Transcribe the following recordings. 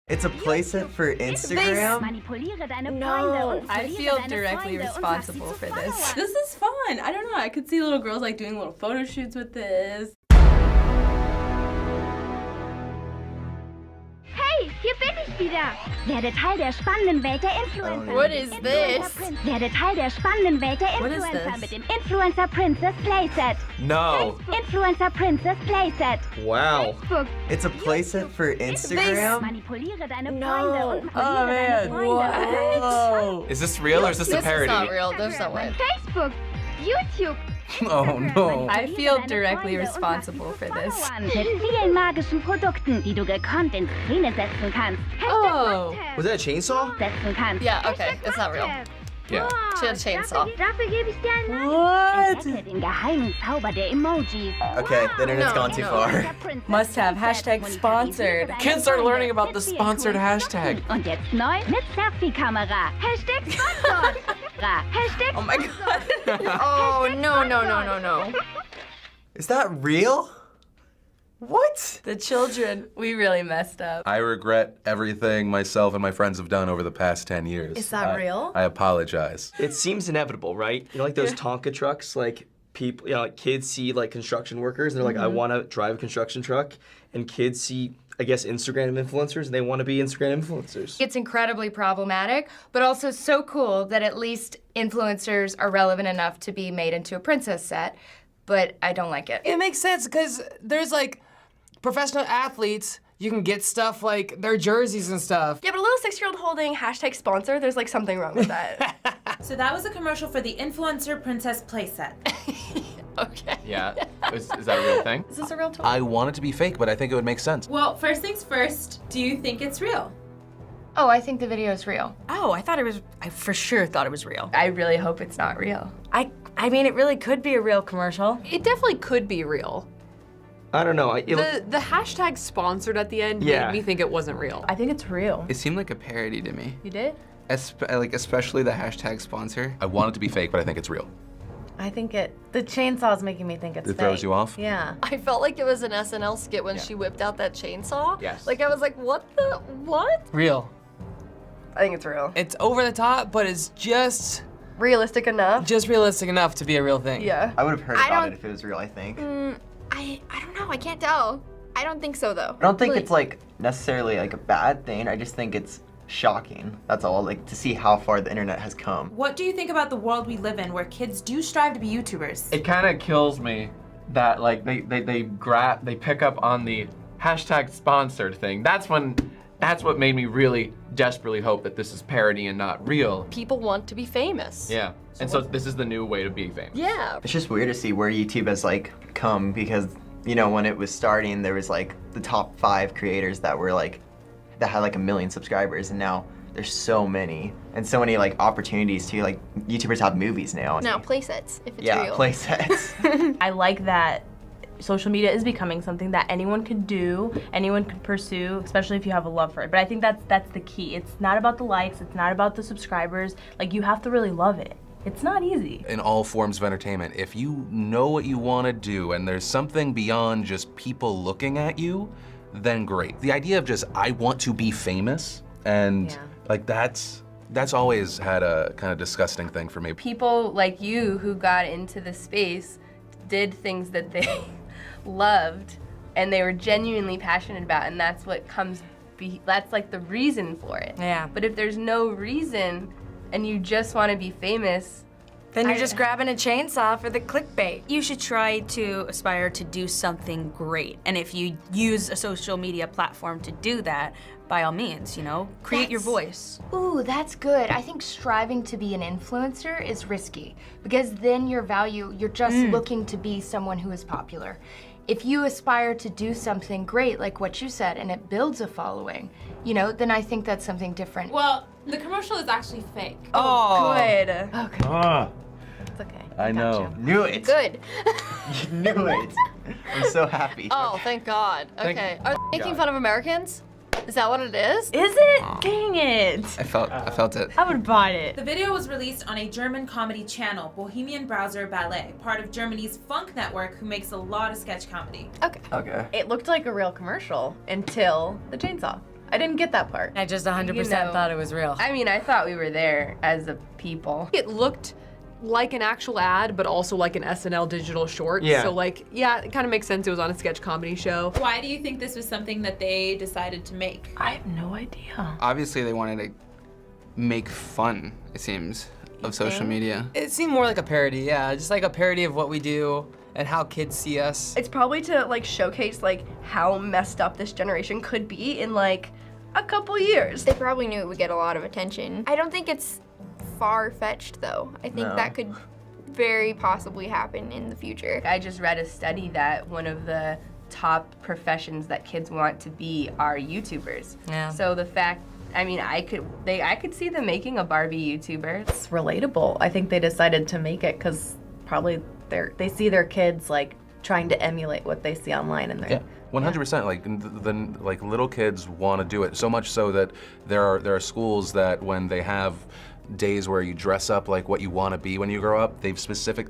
It's a playset for Instagram? No, I feel directly responsible for this. This is fun. I don't know. I could see little girls like doing little photo shoots with this. Hey, hier bin ich wieder. Werde Teil der spannenden Welt der Influencer. What is this? Werde Teil der spannenden Welt der What is Influencer this? mit dem Influencer Princess Playset. No. Influencer Princess Playset. Wow. Facebook. It's a playset for Instagram? Manipuliere deine No. Freunde und Oh, man. Whoa. Is this real or is this a This is parody? not real. There's no way. Facebook, YouTube. Oh no. I feel directly responsible for this. Mit vielen magischen Produkten, die du gekonnt in Szene setzen kannst. Oh. Was that a chainsaw? Setzen kannst. Yeah, okay. It's not real. Yeah. She had a chainsaw. Dafür gebe ich dir ein What? Entdecke den geheimen Zauber der Emojis. Okay, the internet's No, gone too no. far. Must have. Hashtag sponsored. Kids are learning about the sponsored hashtag. Und jetzt neu mit Selfie-Kamera. Hashtag sponsored. Hashtag Oh my god. Oh, no. Is that real? What? The children, we really messed up. I regret everything myself and my friends have done over the past 10 years. Is that real? I apologize. It seems inevitable, right? You know, like those Tonka trucks, like people, you know, like kids see like construction workers, and they're like, I want to drive a construction truck, and kids see, I guess, Instagram influencers, and they want to be Instagram influencers. It's incredibly problematic, but also so cool that at least influencers are relevant enough to be made into a princess set, but I don't like it. It makes sense because there's like professional athletes, you can get stuff like their jerseys and stuff. Yeah, but a little 6-year-old holding hashtag sponsor, there's like something wrong with that. So that was a commercial for the Influencer Princess playset. Okay. Yeah. Is that a real thing? Is this a real toy? I want it to be fake, but I think it would make sense. Well, first things first, do you think it's real? Oh, I think the video is real. Oh, I for sure thought it was real. I really hope it's not real. I mean, it really could be a real commercial. It definitely could be real. I don't know. The hashtag sponsored at the end Yeah. made me think it wasn't real. I think it's real. It seemed like a parody to me. You did? Especially the hashtag sponsor. I want it to be fake, but I think it's real. I think the chainsaw's making me think it's It throws you off? Yeah. I felt like it was an SNL skit when she whipped out that chainsaw. Yes. Like I was like, what? Real. I think it's real. It's over the top, but it's just Realistic enough? realistic enough to be a real thing. Yeah. I would have heard I about don't- it if it was real, I think. I don't know. I can't tell. I don't think so though. I don't think it's like necessarily like a bad thing. I just think it's shocking. That's all, like to see how far the internet has come. What do you think about the world we live in where kids do strive to be YouTubers? It kind of kills me that like they pick up on the hashtag sponsored thing. That's what made me really desperately hope that this is parody and not real. People want to be famous. Yeah. And so this is the new way to be famous. Yeah. It's just weird to see where YouTube has like come because, you know, when it was starting, there was like the top 5 creators that were like, that had like 1 million subscribers, and now there's so many and so many like opportunities to like YouTubers have movies now. Now playsets, if it's Yeah, real. playsets. I like that social media is becoming something that anyone could do, anyone could pursue, especially if you have a love for it. But I think that's the key. It's not about the likes, it's not about the subscribers. Like, you have to really love it. It's not easy. In all forms of entertainment, if you know what you want to do and there's something beyond just people looking at you, then great. The idea of just, I want to be famous, and like that's always had a kind of disgusting thing for me. People like you who got into the space did things that they loved and they were genuinely passionate about, and that's what that's like the reason for it. Yeah. But if there's no reason and you just want to be famous, Then you're just grabbing a chainsaw for the clickbait. You should try to aspire to do something great. And if you use a social media platform to do that, by all means, you know, create your voice. Ooh, that's good. I think striving to be an influencer is risky because then you're just looking to be someone who is popular. If you aspire to do something great, like what you said, and it builds a following, you know, then I think that's something different. Well, the commercial is actually fake. Oh, good. Okay. It's okay. I know. Knew it. Good. Knew it. I'm so happy. Oh, thank God. Okay. Are they making fun of Americans? Is that what it is? Is it? Dang it. I felt it. I would buy it. The video was released on a German comedy channel, Bohemian Browser Ballet, part of Germany's Funk Network, who makes a lot of sketch comedy. Okay. Okay. It looked like a real commercial until the chainsaw. I didn't get that part. I just 100% thought it was real. I mean, I thought we were there as a people. It looked like an actual ad, but also like an SNL digital short. Yeah. So like, yeah, it kind of makes sense. It was on a sketch comedy show. Why do you think this was something that they decided to make? I have no idea. Obviously, they wanted to make fun, it seems, of social media. It seemed more like a parody, yeah, just like a parody of what we do and how kids see us. It's probably to like showcase like how messed up this generation could be in like a couple years. They probably knew it would get a lot of attention. I don't think it's far-fetched though. I think No. that could very possibly happen in the future. I just read a study that one of the top professions that kids want to be are YouTubers. Yeah. So the fact, I mean, I could see them making a Barbie YouTuber. It's relatable. I think they decided to make it because probably they see their kids like trying to emulate what they see online, and they're. Yeah. 100%. Like little kids want to do it so much so that there are schools that when they have days where you dress up like what you want to be when you grow up,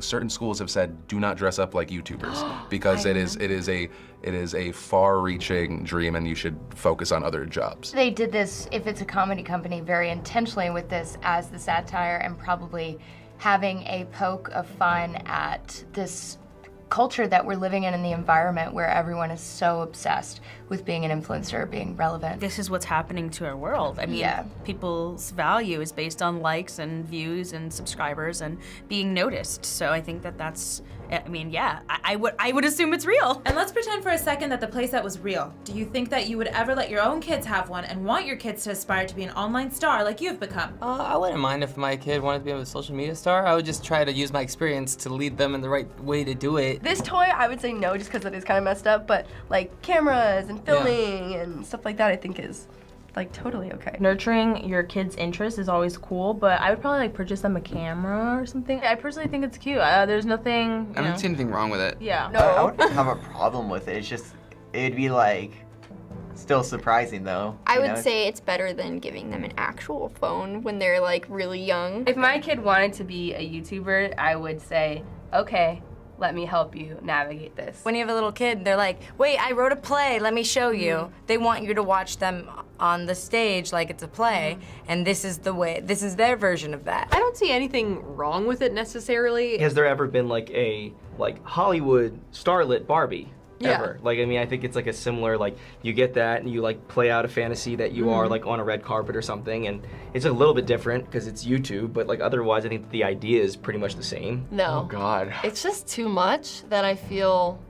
certain schools have said do not dress up like YouTubers because it is a far-reaching dream and you should focus on other jobs. They did this, if it's a comedy company, very intentionally with this as the satire and probably having a poke of fun at this culture that we're living in the environment where everyone is so obsessed with being an influencer, being relevant. This is what's happening to our world. I mean, people's value is based on likes and views and subscribers and being noticed. So I think that's, I mean, yeah, I would assume it's real. And let's pretend for a second that the playset was real. Do you think that you would ever let your own kids have one and want your kids to aspire to be an online star like you've become? I wouldn't mind if my kid wanted to be a social media star. I would just try to use my experience to lead them in the right way to do it. This toy, I would say no, just because it is kind of messed up. But like cameras and filming and stuff like that, I think is like totally okay. Nurturing your kids' interests is always cool, but I would probably like purchase them a camera or something. I personally think it's cute. There's nothing. I don't see anything wrong with it. Yeah. I wouldn't have a problem with it. It's just, it'd be like, still surprising though. I would say it's better than giving them an actual phone when they're like really young. If my kid wanted to be a YouTuber, I would say, okay, let me help you navigate this. When you have a little kid, they're like, wait, I wrote a play, let me show you. They want you to watch them on the stage like it's a play, and this is their version of that. I don't see anything wrong with it necessarily. Has there ever been like a Hollywood starlet Barbie? Yeah. Ever? Like, I mean, I think it's like a similar, like, you get that and you like play out a fantasy that you are like on a red carpet or something, and it's a little bit different because it's YouTube, but like otherwise I think the idea is pretty much the same. No. Oh God. It's just too much that I feel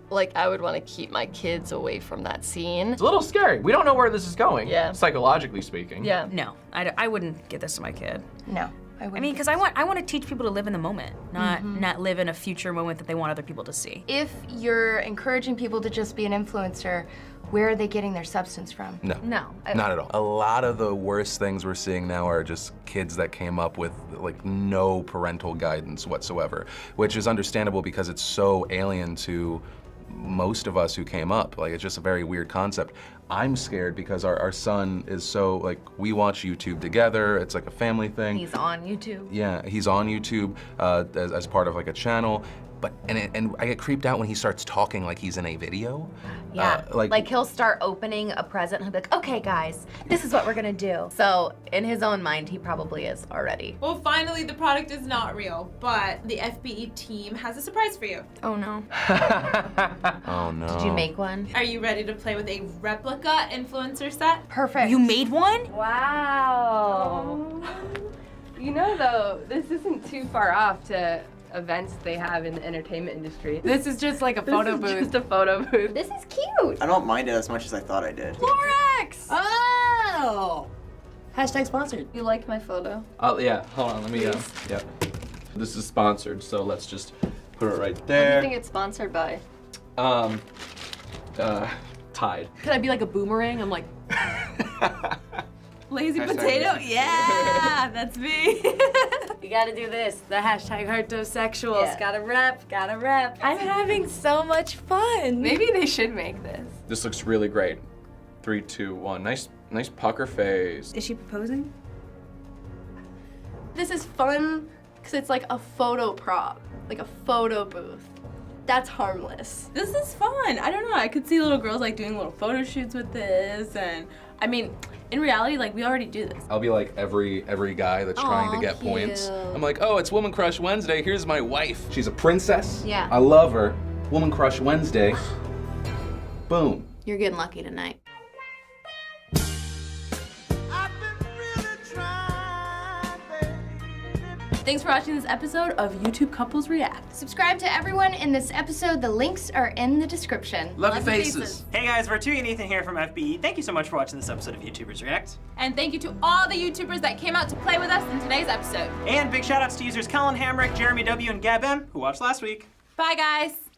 like I would want to keep my kids away from that scene. It's a little scary. We don't know where this is going. Yeah. Psychologically speaking. Yeah. No, I wouldn't give this to my kid. No. I mean, because I want to teach people to live in the moment, not live in a future moment that they want other people to see. If you're encouraging people to just be an influencer, where are they getting their substance from? No. No. Not at all. A lot of the worst things we're seeing now are just kids that came up with like no parental guidance whatsoever, which is understandable because it's so alien to most of us who came up. Like, it's just a very weird concept. I'm scared because our son is so, like, we watch YouTube together. It's like a family thing. He's on YouTube. Yeah, he's on YouTube as part of like a channel. But, and I get creeped out when he starts talking like he's in a video. Yeah, like he'll start opening a present and he'll be like, okay guys, this is what we're gonna do. So in his own mind, he probably is already. Well, finally, the product is not real, but the FBE team has a surprise for you. Oh no. Oh no. Did you make one? Are you ready to play with a replica influencer set? Perfect. You made one? Wow. You know though, this isn't too far off to events they have in the entertainment industry. This is just like a photo booth. Just a photo booth. This is cute. I don't mind it as much as I thought I did. Florex! Oh! Hashtag sponsored. You like my photo? Oh yeah, hold on, let me, yeah. This is sponsored, so let's just put it right What do there. you think it's sponsored by? Tide. Could I be like a boomerang? I'm like, Lazy Hashtag potato? lazy Yeah, that's me. You gotta do this. The hashtag heartosexuals. Yeah. Gotta rep. I'm having so much fun. Maybe they should make this. This looks really great. 3, 2, 1. Nice pucker face. Is she proposing? This is fun because it's like a photo prop, like a photo booth. that's harmless. This is fun. I don't know. I could see little girls like doing little photo shoots with this, and I mean, in reality, like we already do this. I'll be like every guy that's trying to get points. I'm like, oh, it's Woman Crush Wednesday. Here's my wife. She's a princess. Yeah. I love her. Woman Crush Wednesday. Boom. You're getting lucky tonight. Thanks for watching this episode of YouTube Couples React. Subscribe to everyone in this episode. The links are in the description. Love your faces. Hey guys, Vertugi and Ethan here from FBE. Thank you so much for watching this episode of YouTubers React. And thank you to all the YouTubers that came out to play with us in today's episode. And big shout outs to users Colin Hamrick, Jeremy W, and Gab M, who watched last week. Bye, guys.